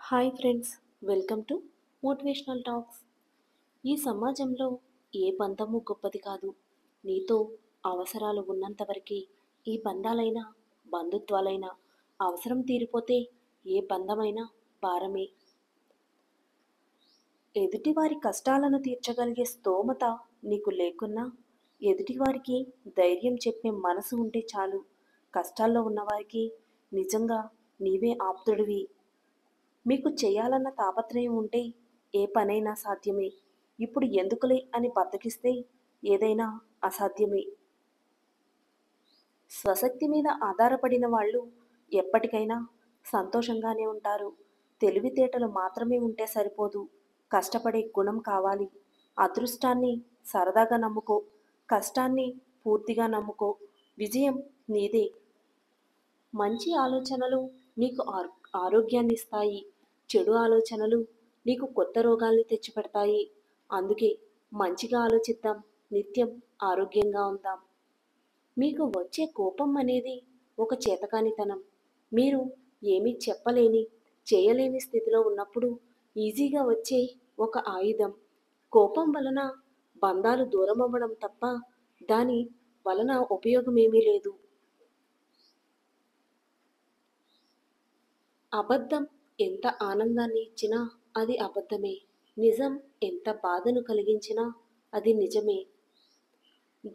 Hi friends, welcome to motivational talks. ఈ సమాజంలో ఏ బంధము గొప్పది కాదు. నీతో అవసరాలు ఉన్నంత వరకే ఈ బంధాలైనా, బంధుత్వాలైనా. అవసరం తీరిపోతే ఏ బంధమైనా భారమే. ఎదుటివారి కష్టాలను తీర్చగలిగే స్తోమత నీకు లేకున్నా, ఎదుటివారికి ధైర్యం చెప్పే మనసు ఉంటే చాలు. కష్టాల్లో ఉన్నవారికి నిజంగా నీవే ఆప్తుడివి. మీకు చేయాలన్న తాపత్రయం ఉంటే ఏ పనైనా సాధ్యమే. ఇప్పుడు ఎందుకులే అని బద్దకిస్తే ఏదైనా అసాధ్యమే. స్వశక్తి మీద ఆధారపడిన వాళ్ళు ఎప్పటికైనా సంతోషంగానే ఉంటారు. తెలివితేటలు మాత్రమే ఉంటే సరిపోదు. కష్టపడే గుణం కావాలి. అదృష్టాన్ని సరదాగా నమ్ముకో. కష్టాన్ని పూర్తిగా నమ్ముకో. విజయం నీదే. మంచి ఆలోచనలు నీకు ఆరోగ్యాన్ని ఇస్తాయి. చెడు ఆలోచనలు నీకు కొత్త రోగాల్ని తెచ్చిపెడతాయి. అందుకే మంచిగా ఆలోచిద్దాం, నిత్యం ఆరోగ్యంగా ఉందాం. మీకు వచ్చే కోపం అనేది ఒక చేతకానితనం. మీరు ఏమీ చెప్పలేని, చేయలేని స్థితిలో ఉన్నప్పుడు ఈజీగా వచ్చే ఒక ఆయుధం. కోపం వలన బంధాలు దూరం అవ్వడం తప్ప దాని వలన ఉపయోగమేమీ లేదు. అబద్ధం ఎంత ఆనందాన్ని ఇచ్చినా అది అబద్ధమే. నిజం ఎంత బాధను కలిగించినా అది నిజమే.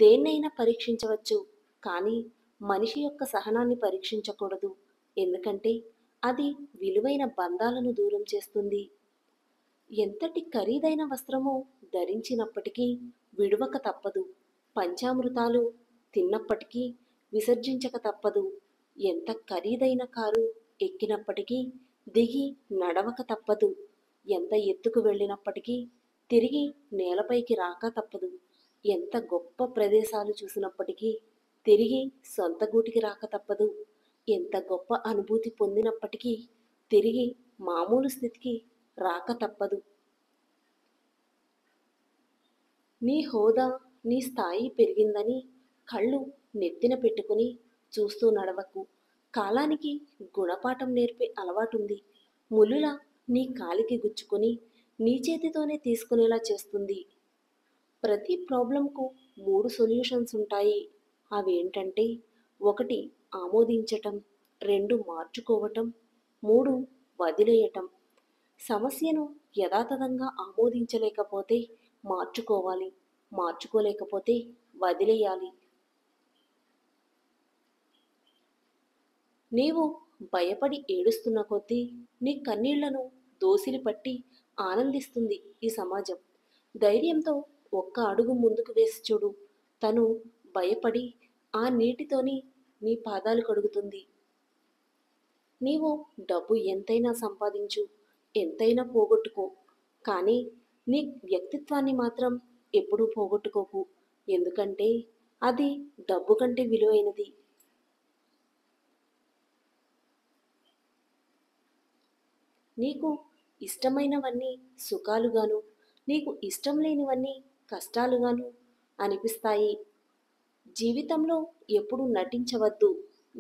దేన్నైనా పరీక్షించవచ్చు, కానీ మనిషి యొక్క సహనాన్ని పరీక్షించకూడదు. ఎందుకంటే అది విలువైన బంధాలను దూరం చేస్తుంది. ఎంతటి ఖరీదైన వస్త్రము ధరించినప్పటికీ విడువక తప్పదు. పంచామృతాలు తిన్నప్పటికీ విసర్జించక తప్పదు. ఎంత ఖరీదైన కారు ఎక్కినప్పటికీ దిగి నడవక తప్పదు. ఎంత ఎత్తుకు వెళ్ళినప్పటికీ తిరిగి నేలపైకి రాక తప్పదు. ఎంత గొప్ప ప్రదేశాలు చూసినప్పటికీ తిరిగి సొంత గూటికి రాక తప్పదు. ఎంత గొప్ప అనుభూతి పొందినప్పటికీ తిరిగి మామూలు స్థితికి రాక తప్పదు. నీ హోదా, నీ స్థాయి పెరిగిందని కళ్ళు నెత్తిన పెట్టుకుని చూస్తూ నడవకు. కాలానికి గుణపాఠం నేర్పే అలవాటుంది. ములులా నీ కాలికి గుచ్చుకొని నీ చేతితోనే తీసుకునేలా చేస్తుంది. ప్రతి ప్రాబ్లంకు 3 సొల్యూషన్స్ ఉంటాయి. అవేంటంటే 1 ఆమోదించటం, 2 మార్చుకోవటం, 3 వదిలేయటం. సమస్యను యథాతథంగా ఆమోదించలేకపోతే మార్చుకోవాలి, మార్చుకోలేకపోతే వదిలేయాలి. నీవు భయపడి ఏడుస్తున్న కొద్దీ నీ కన్నీళ్లను దోసిలి పట్టి ఆనందిస్తుంది ఈ సమాజం. ధైర్యంతో ఒక్క అడుగు ముందుకు వేసి చూడు. తను భయపడి ఆ నీటితోని నీ పాదాలు కడుగుతుంది. నీవు డబ్బు ఎంతైనా సంపాదించు, ఎంతైనా పోగొట్టుకో, కానీ నీ వ్యక్తిత్వాన్ని మాత్రం ఎప్పుడూ పోగొట్టుకోకు. ఎందుకంటే అది డబ్బు కంటే విలువైనది. నీకు ఇష్టమైనవన్నీ సుఖాలుగాను, నీకు ఇష్టం లేనివన్నీ కష్టాలుగాను అనిపిస్తాయి. జీవితంలో ఎప్పుడు నటించవద్దు.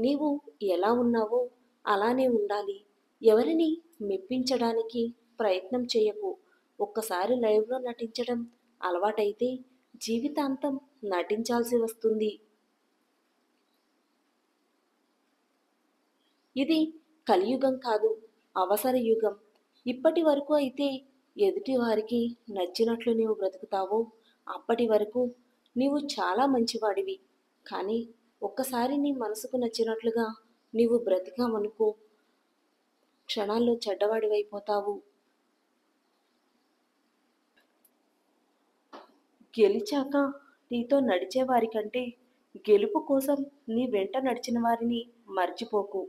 నీవు ఎలా ఉన్నావో అలానే ఉండాలి. ఎవరిని మెప్పించడానికి ప్రయత్నం చేయకు. ఒక్కసారి లైవ్లో నటించడం అలవాటైతే జీవితాంతం నటించాల్సి వస్తుంది. ఇది కలియుగం కాదు, అవసర యుగం. ఇప్పటి వరకు అయితే ఎదుటి వారికి నచ్చినట్లు నీవు బ్రతుకుతావో అప్పటి వరకు నీవు చాలా మంచివాడివి. కానీ ఒక్కసారి నీ మనసుకు నచ్చినట్లుగా నీవు బ్రతికావనుకో, క్షణాల్లో చెడ్డవాడివైపోతావు. గెలిచాక నీతో నడిచే వారికంటే గెలుపు కోసం నీ వెంట నడిచిన వారిని మర్చిపోకు.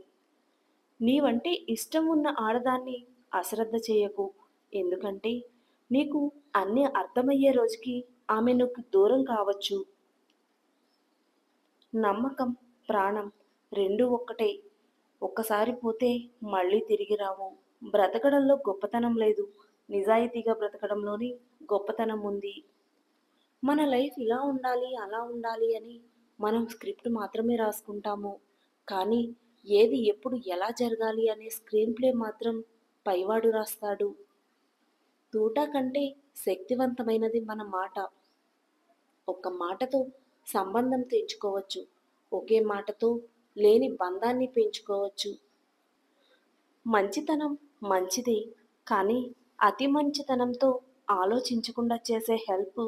నీవంటే ఇష్టం ఉన్న ఆడదాన్ని అశ్రద్ధ చేయకు. ఎందుకంటే నీకు అన్నీ అర్థమయ్యే రోజుకి ఆమె నీకు దూరం కావచ్చు. నమ్మకం, ప్రాణం రెండూ ఒక్కటే. ఒక్కసారి పోతే మళ్ళీ తిరిగి రావు. బ్రతకడంలో గొప్పతనం లేదు, నిజాయితీగా బ్రతకడంలోని గొప్పతనం ఉంది. మన లైఫ్ ఇలా ఉండాలి, అలా ఉండాలి అని మనం స్క్రిప్ట్ మాత్రమే రాసుకుంటాము. కానీ ఏది ఎప్పుడు ఎలా జరగాలి అనే స్క్రీన్ ప్లే మాత్రం పైవాడు రాస్తాడు. తూటా కంటే శక్తివంతమైనది మన మాట. ఒక్క మాటతో సంబంధం తెంచుకోవచ్చు. ఒకే మాటతో లేని బంధాన్ని పెంచుకోవచ్చు. మంచితనం మంచిదే, కానీ అతి మంచితనంతో ఆలోచించకుండా చేసే హెల్ప్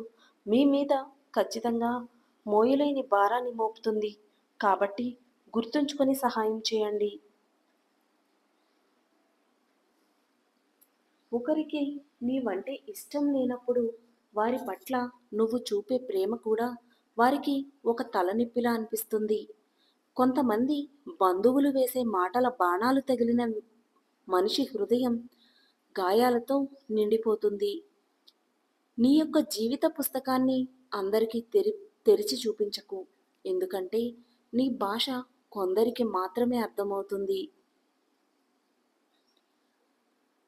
మీ మీద ఖచ్చితంగా మోయలేని భారాన్ని మోపుతుంది. కాబట్టి గుర్తుంచుకొని సహాయం చేయండి. ఒకరికి నీవంటే ఇష్టం లేనప్పుడు వారి పట్ల నువ్వు చూపే ప్రేమ కూడా వారికి ఒక తలనొప్పిలా అనిపిస్తుంది. కొంతమంది బంధువులు వేసే మాటల బాణాలు తగిలిన మనిషి హృదయం గాయాలతో నిండిపోతుంది. నీ యొక్క జీవిత పుస్తకాన్ని అందరికీ తెరిచి చూపించకు. ఎందుకంటే నీ భాష కొందరికి మాత్రమే అర్థమవుతుంది.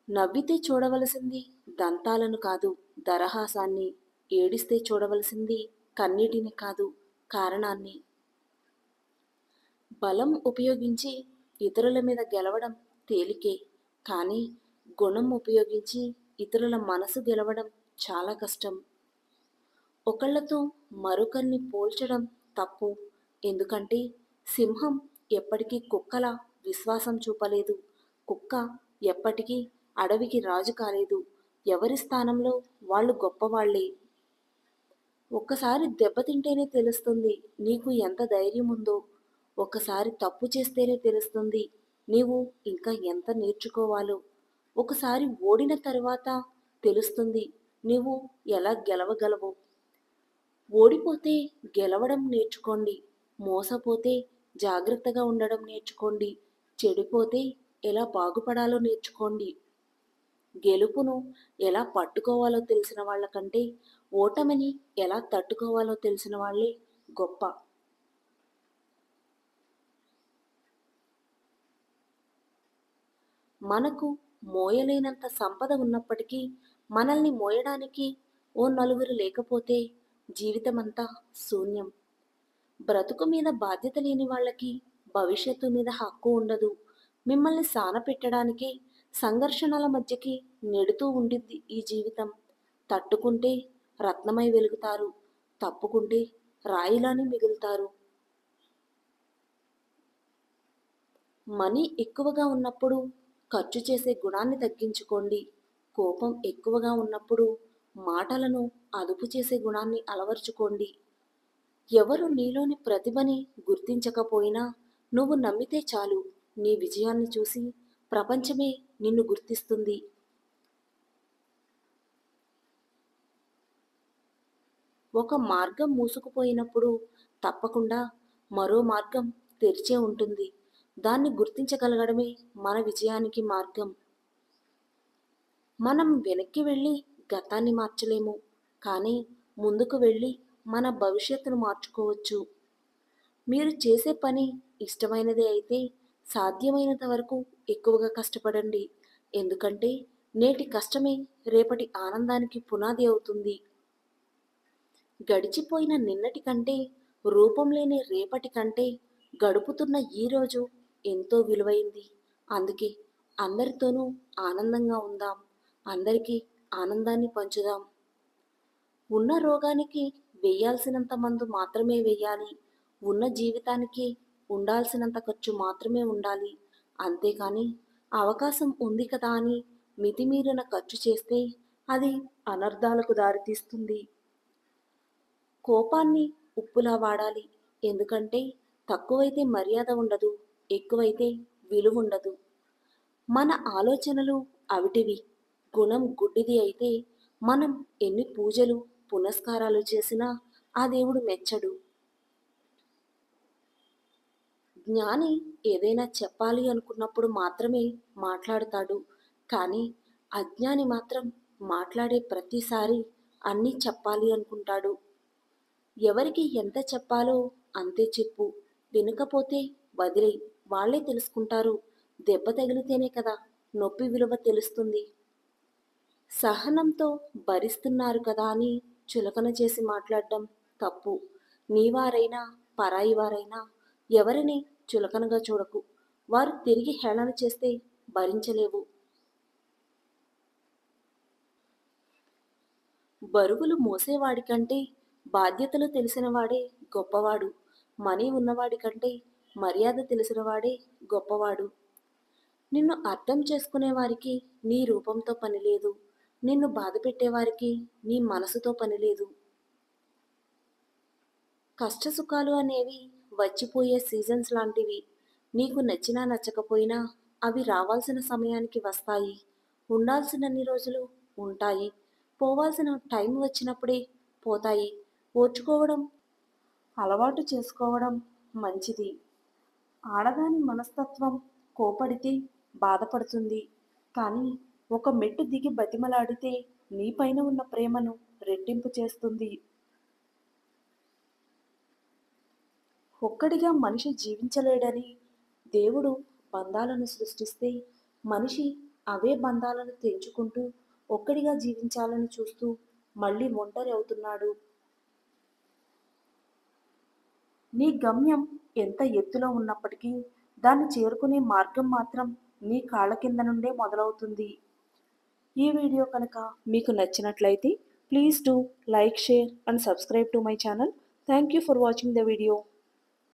నవ్వితే చూడవలసింది దంతాలను కాదు, దరహాసాన్ని. ఏడిస్తే చూడవలసింది కన్నీటిని కాదు, కారణాన్ని. బలం ఉపయోగించి ఇతరుల మీద గెలవడం తేలికే, కానీ గుణం ఉపయోగించి ఇతరుల మనసు గెలవడం చాలా కష్టం. ఒకళ్ళతో మరొకరిని పోల్చడం తప్పు. ఎందుకంటే సింహం ఎప్పటికీ కుక్కలా విశ్వాసం చూపలేదు. కుక్క ఎప్పటికీ అడవికి రాజు కాలేదు. ఎవరి స్థానంలో వాళ్ళు గొప్పవాళ్లే. ఒక్కసారి దెబ్బతింటేనే తెలుస్తుంది నీకు ఎంత ధైర్యం ఉందో. ఒకసారి తప్పు చేస్తేనే తెలుస్తుంది నీవు ఇంకా ఎంత నేర్చుకోవాలో. ఒకసారి ఓడిన తరువాత తెలుస్తుంది నీవు ఎలా గెలవగలవో. ఓడిపోతే గెలవడం నేర్చుకోండి. మోసపోతే జాగ్రత్తగా ఉండడం నేర్చుకోండి. చెడిపోతే ఎలా బాగుపడాలో నేర్చుకోండి. గెలుపును ఎలా పట్టుకోవాలో తెలిసిన వాళ్ళకంటే ఓటమిని ఎలా తట్టుకోవాలో తెలిసిన వాళ్ళే గొప్ప. మనకు మోయలేనంత సంపద ఉన్నప్పటికీ మనల్ని మోయడానికి ఓ నలుగురు లేకపోతే జీవితమంతా శూన్యం. బ్రతుకు మీద బాధ్యత లేని వాళ్ళకి భవిష్యత్తు మీద హక్కు ఉండదు. మిమ్మల్ని సానపెట్టడానికే సంఘర్షణల మధ్యకి నెడుతూ ఉండిద్ది ఈ జీవితం. తట్టుకుంటే రత్నమై వెలుగుతారు, తప్పుకుంటే రాయిలాని మిగులుతారు. మనీ ఎక్కువగా ఉన్నప్పుడు ఖర్చు చేసే గుణాన్ని తగ్గించుకోండి. కోపం ఎక్కువగా ఉన్నప్పుడు మాటలను అదుపు చేసే గుణాన్ని అలవర్చుకోండి. ఎవరు నీలోని ప్రతిభని గుర్తించకపోయినా నువ్వు నమ్మితే చాలు, నీ విజయాన్ని చూసి ప్రపంచమే నిన్ను గుర్తిస్తుంది. ఒక మార్గం మూసుకుపోయినప్పుడు తప్పకుండా మరో మార్గం తెరిచే ఉంటుంది. దాన్ని గుర్తించగలగడమే మన విజయానికి మార్గం. మనం వెనక్కి వెళ్ళి గతాన్ని మార్చలేము, కానీ ముందుకు వెళ్ళి మన భవిష్యత్తును మార్చుకోవచ్చు. మీరు చేసే పని ఇష్టమైనదే అయితే సాధ్యమైనంత వరకు ఎక్కువగా కష్టపడండి. ఎందుకంటే నేటి కష్టమే రేపటి ఆనందానికి పునాది అవుతుంది. గడిచిపోయిన నిన్నటి కంటే, రూపం లేని రేపటి కంటే గడుపుతున్న ఈరోజు ఎంతో విలువైంది. అందుకే అందరితోనూ ఆనందంగా ఉందాం. అందరికీ ఆనందాన్ని పంచుదాం. ఉన్న రోగానికి వేయాల్సినంత మందు మాత్రమే వేయాలి. ఉన్న జీవితానికి ఉండాల్సినంత ఖర్చు మాత్రమే ఉండాలి. అంతేకాని అవకాశం ఉంది కదా అని మితిమీరిన ఖర్చు చేస్తే అది అనర్థాలకు దారితీస్తుంది. కోపాన్ని ఉప్పులా వాడాలి. ఎందుకంటే తక్కువైతే మర్యాద ఉండదు, ఎక్కువైతే విలువ ఉండదు. మన ఆలోచనలు అవిటివి, గుణం గుడ్డిది అయితే మనం ఎన్ని పూజలు పునస్కారాలు చేసినా ఆ దేవుడు మెచ్చడు. జ్ఞాని ఏదైనా చెప్పాలి అనుకున్నప్పుడు మాత్రమే మాట్లాడతాడు, కానీ అజ్ఞాని మాత్రం మాట్లాడే ప్రతిసారి అన్నీ చెప్పాలి అనుకుంటాడు. ఎవరికి ఎంత చెప్పాలో అంతే చెప్పు. వినకపోతే వదిలేయ్, వాళ్ళే తెలుసుకుంటారు. దెబ్బ తగిలితేనే కదా నొప్పి విలువ తెలుస్తుంది. సహనంతో భరిస్తున్నారు కదా అని చులకన చేసి మాట్లాడడం తప్పు. నీవారైనా పరాయి వారైనా ఎవరిని చులకనగా చూడకు. వారు తిరిగి హేళన చేస్తే భరించలేవు. బరువులు మోసేవాడి కంటే బాధ్యతలు తెలిసినవాడే గొప్పవాడు. మనీ ఉన్నవాడి కంటే మర్యాద తెలిసినవాడే గొప్పవాడు. నిన్ను అర్థం చేసుకునేవారికి నీ రూపంతో పనిలేదు. నిన్ను బాధపెట్టేవారికి నీ మనసుతో పనిలేదు. కష్టసుఖాలు అనేవి వచ్చిపోయే సీజన్స్ లాంటివి. నీకు నచ్చినా నచ్చకపోయినా అవి రావాల్సిన సమయానికి వస్తాయి. ఉండాల్సినన్ని రోజులు ఉంటాయి. పోవాల్సిన టైం వచ్చినప్పుడే పోతాయి. ఓర్చుకోవడం అలవాటు చేసుకోవడం మంచిది. ఆడదాని మనస్తత్వం కోపడితే బాధపడుతుంది. కానీ ఒక మెట్టు దిగి బతిమలాడితే నీపైన ఉన్న ప్రేమను రెట్టింపు చేస్తుంది. ఒక్కడిగా మనిషి జీవించలేడని దేవుడు బంధాలను సృష్టిస్తే మనిషి అవే బంధాలను తెంచుకుంటూ ఒక్కడిగా జీవించాలని చూస్తూ మళ్ళీ ఒంటరి అవుతున్నాడు. నీ గమ్యం ఎంత ఎత్తులో ఉన్నప్పటికీ దాన్ని చేరుకునే మార్గం మాత్రం నీ కాళ్ళ కింద నుండే మొదలవుతుంది. ఈ వీడియో కనుక మీకు నచ్చినట్లయితే please do like, share and subscribe to my channel. Thank you for watching the video.